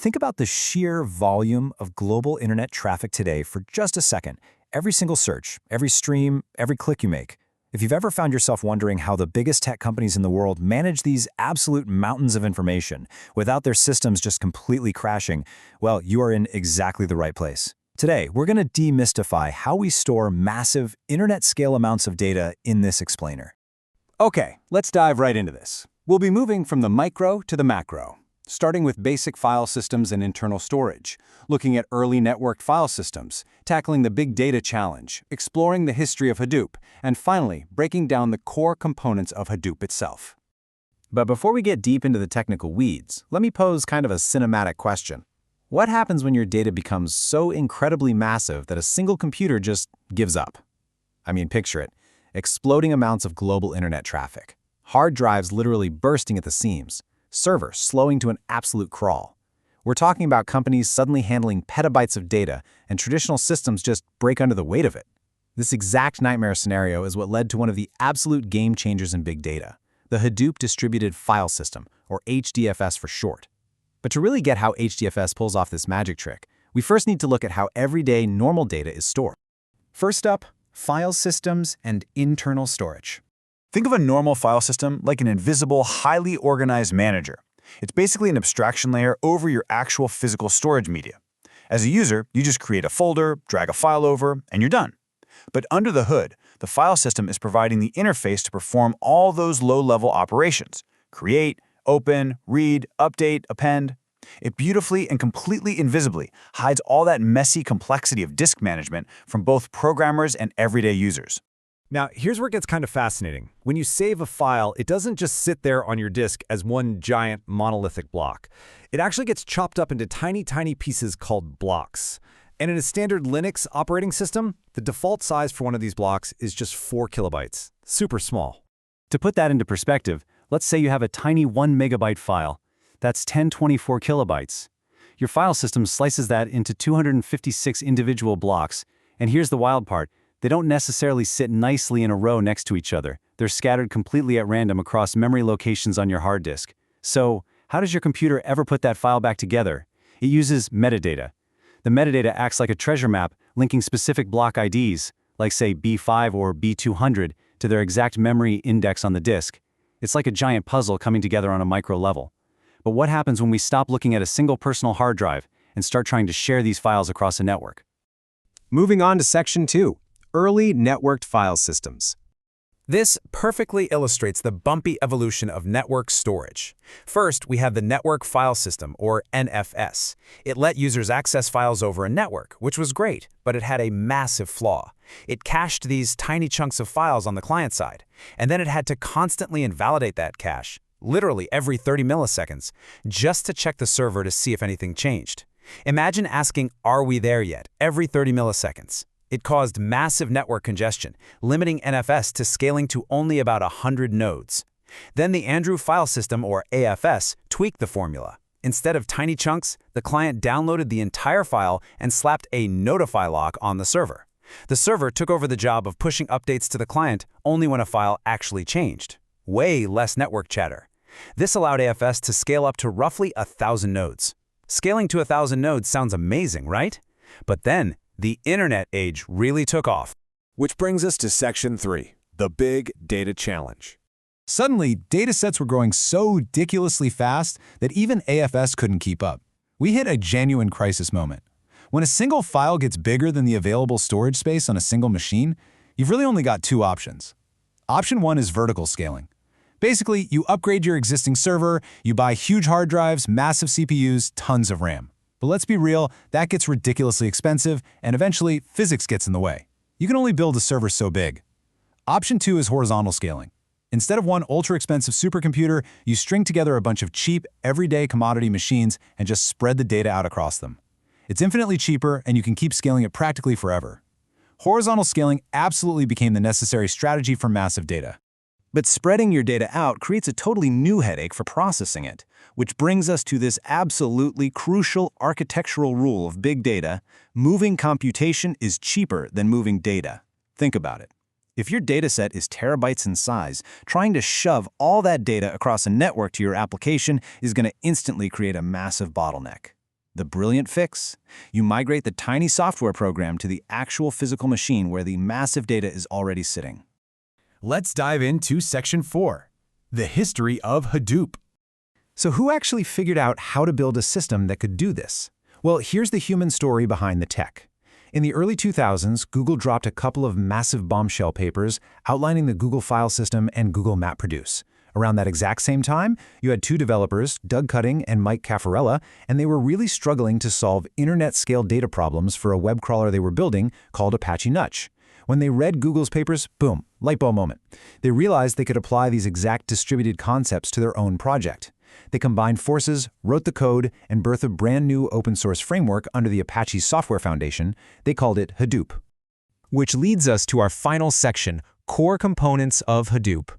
Think about the sheer volume of global internet traffic today for just a second. Every single search, every stream, every click you make. If you've ever found yourself wondering how the biggest tech companies in the world manage these absolute mountains of information without their systems just completely crashing, well, you are in exactly the right place. Today, we're going to demystify how we store massive internet-scale amounts of data in this explainer. Okay, let's dive right into this. We'll be moving from the micro to the macro, starting with basic file systems and internal storage, looking at early networked file systems, tackling the big data challenge, exploring the history of Hadoop, and finally, breaking down the core components of Hadoop itself. But before we get deep into the technical weeds, let me pose kind of a cinematic question. What happens when your data becomes so incredibly massive that a single computer just gives up? I mean, picture it. Exploding amounts of global internet traffic. Hard drives literally bursting at the seams. Servers slowing to an absolute crawl. We're talking about companies suddenly handling petabytes of data, and traditional systems just break under the weight of it. This exact nightmare scenario is what led to one of the absolute game changers in big data, the Hadoop Distributed File System, or HDFS for short. But to really get how HDFS pulls off this magic trick, we first need to look at how everyday normal data is stored. First up, file systems and internal storage. Think of a normal file system like an invisible, highly organized manager. It's basically an abstraction layer over your actual physical storage media. As a user, you just create a folder, drag a file over, and you're done. But under the hood, the file system is providing the interface to perform all those low-level operations: create, open, read, update, append. It beautifully and completely invisibly hides all that messy complexity of disk management from both programmers and everyday users. Now, here's where it gets kind of fascinating. When you save a file, it doesn't just sit there on your disk as one giant monolithic block. It actually gets chopped up into tiny, tiny pieces called blocks. And in a standard Linux operating system, the default size for one of these blocks is just 4 kilobytes. Super small. To put that into perspective, let's say you have a tiny 1 megabyte file. That's 1024 kilobytes. Your file system slices that into 256 individual blocks. And here's the wild part. They don't necessarily sit nicely in a row next to each other. They're scattered completely at random across memory locations on your hard disk. So, how does your computer ever put that file back together? It uses metadata. The metadata acts like a treasure map, linking specific block IDs, like say B5 or B200, to their exact memory index on the disk. It's like a giant puzzle coming together on a micro level. But what happens when we stop looking at a single personal hard drive and start trying to share these files across a network? Moving on to Section 2. Early networked file systems. This perfectly illustrates the bumpy evolution of network storage. First, we have the Network File System, or NFS. It let users access files over a network, which was great, but it had a massive flaw. It cached these tiny chunks of files on the client side, and then it had to constantly invalidate that cache, literally every 30 milliseconds, just to check the server to see if anything changed. Imagine asking, "Are we there yet?" every 30 milliseconds. It caused massive network congestion, limiting NFS to scaling to only about 100 nodes. Then the Andrew File System, or AFS, tweaked the formula. Instead of tiny chunks, the client downloaded the entire file and slapped a notify lock on the server. The server took over the job of pushing updates to the client only when a file actually changed. Way less network chatter. This allowed AFS to scale up to roughly 1,000 nodes. Scaling to 1,000 nodes sounds amazing, right? But then, the internet age really took off. Which brings us to Section 3, the big data challenge. Suddenly, datasets were growing so ridiculously fast that even AFS couldn't keep up. We hit a genuine crisis moment. When a single file gets bigger than the available storage space on a single machine, you've really only got two options. Option one is vertical scaling. Basically, you upgrade your existing server, you buy huge hard drives, massive CPUs, tons of RAM. But let's be real, that gets ridiculously expensive, and eventually, physics gets in the way. You can only build a server so big. Option 2 is horizontal scaling. Instead of one ultra-expensive supercomputer, you string together a bunch of cheap, everyday commodity machines and just spread the data out across them. It's infinitely cheaper, and you can keep scaling it practically forever. Horizontal scaling absolutely became the necessary strategy for massive data. But spreading your data out creates a totally new headache for processing it, which brings us to this absolutely crucial architectural rule of big data: moving computation is cheaper than moving data. Think about it. If your dataset is terabytes in size, trying to shove all that data across a network to your application is going to instantly create a massive bottleneck. The brilliant fix: you migrate the tiny software program to the actual physical machine where the massive data is already sitting. Let's dive into Section 4, the history of Hadoop. So who actually figured out how to build a system that could do this? Well, here's the human story behind the tech. In the early 2000s, Google dropped a couple of massive bombshell papers outlining the Google file system and Google MapReduce. Around that exact same time, you had two developers, Doug Cutting and Mike Caffarella, and they were really struggling to solve internet-scale data problems for a web crawler they were building called Apache Nutch. When they read Google's papers, boom, light bulb moment. They realized they could apply these exact distributed concepts to their own project. They combined forces, wrote the code, and birthed a brand new open-source framework under the Apache Software Foundation. They called it Hadoop. Which leads us to our final section, core components of Hadoop.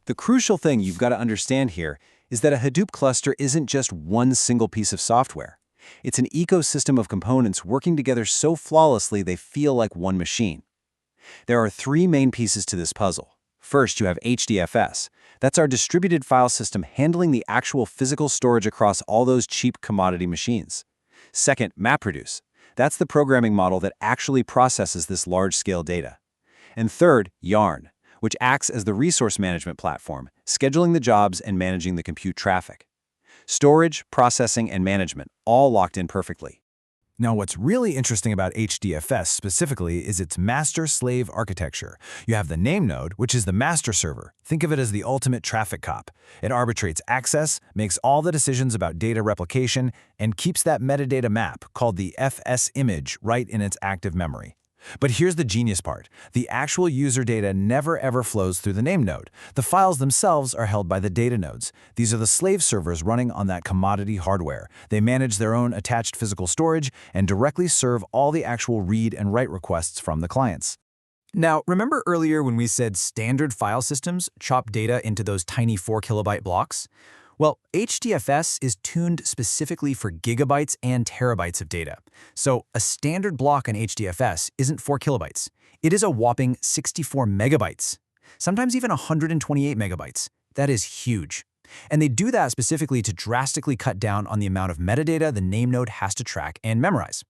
The crucial thing you've got to understand here is that a Hadoop cluster isn't just one single piece of software. It's an ecosystem of components working together so flawlessly they feel like one machine. There are three main pieces to this puzzle. First, you have HDFS. That's our distributed file system handling the actual physical storage across all those cheap commodity machines. Second, MapReduce. That's the programming model that actually processes this large-scale data. And third, Yarn, which acts as the resource management platform, scheduling the jobs and managing the compute traffic. Storage, processing, and management, all locked in perfectly. Now, what's really interesting about HDFS specifically is its master-slave architecture. You have the NameNode, which is the master server. Think of it as the ultimate traffic cop. It arbitrates access, makes all the decisions about data replication, and keeps that metadata map, called the FS image, right in its active memory. But here's the genius part. The actual user data never ever flows through the NameNode. The files themselves are held by the DataNodes. These are the slave servers running on that commodity hardware. They manage their own attached physical storage and directly serve all the actual read and write requests from the clients. Now, remember earlier when we said standard file systems chop data into those tiny 4 kilobyte blocks? Well, HDFS is tuned specifically for gigabytes and terabytes of data. So a standard block on HDFS isn't 4 kilobytes. It is a whopping 64 megabytes, sometimes even 128 megabytes. That is huge. And they do that specifically to drastically cut down on the amount of metadata the NameNode has to track and memorize.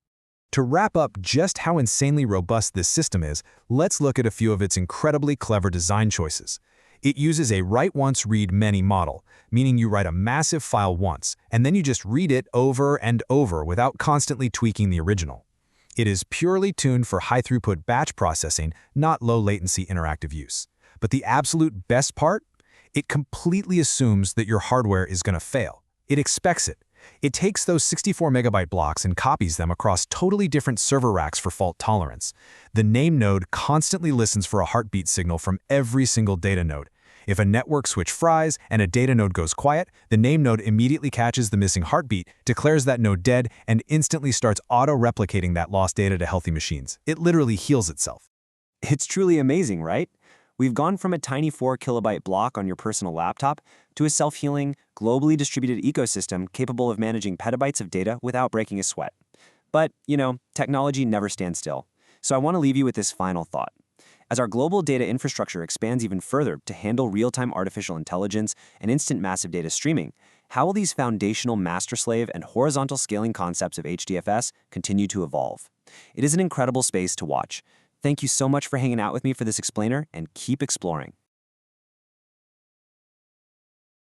To wrap up just how insanely robust this system is, let's look at a few of its incredibly clever design choices. It uses a write once, read many model, meaning you write a massive file once, and then you just read it over and over without constantly tweaking the original. It is purely tuned for high-throughput batch processing, not low-latency interactive use. But the absolute best part? It completely assumes that your hardware is going to fail. It expects it. It takes those 64 megabyte blocks and copies them across totally different server racks for fault tolerance. The NameNode constantly listens for a heartbeat signal from every single data node. If a network switch fries and a data node goes quiet, the NameNode immediately catches the missing heartbeat, declares that node dead, and instantly starts auto-replicating that lost data to healthy machines. It literally heals itself. It's truly amazing, right? We've gone from a tiny 4 kilobyte block on your personal laptop to a self-healing, globally distributed ecosystem capable of managing petabytes of data without breaking a sweat. But, technology never stands still. So I want to leave you with this final thought. As our global data infrastructure expands even further to handle real-time artificial intelligence and instant massive data streaming, how will these foundational master-slave and horizontal scaling concepts of HDFS continue to evolve? It is an incredible space to watch. Thank you so much for hanging out with me for this explainer, and keep exploring.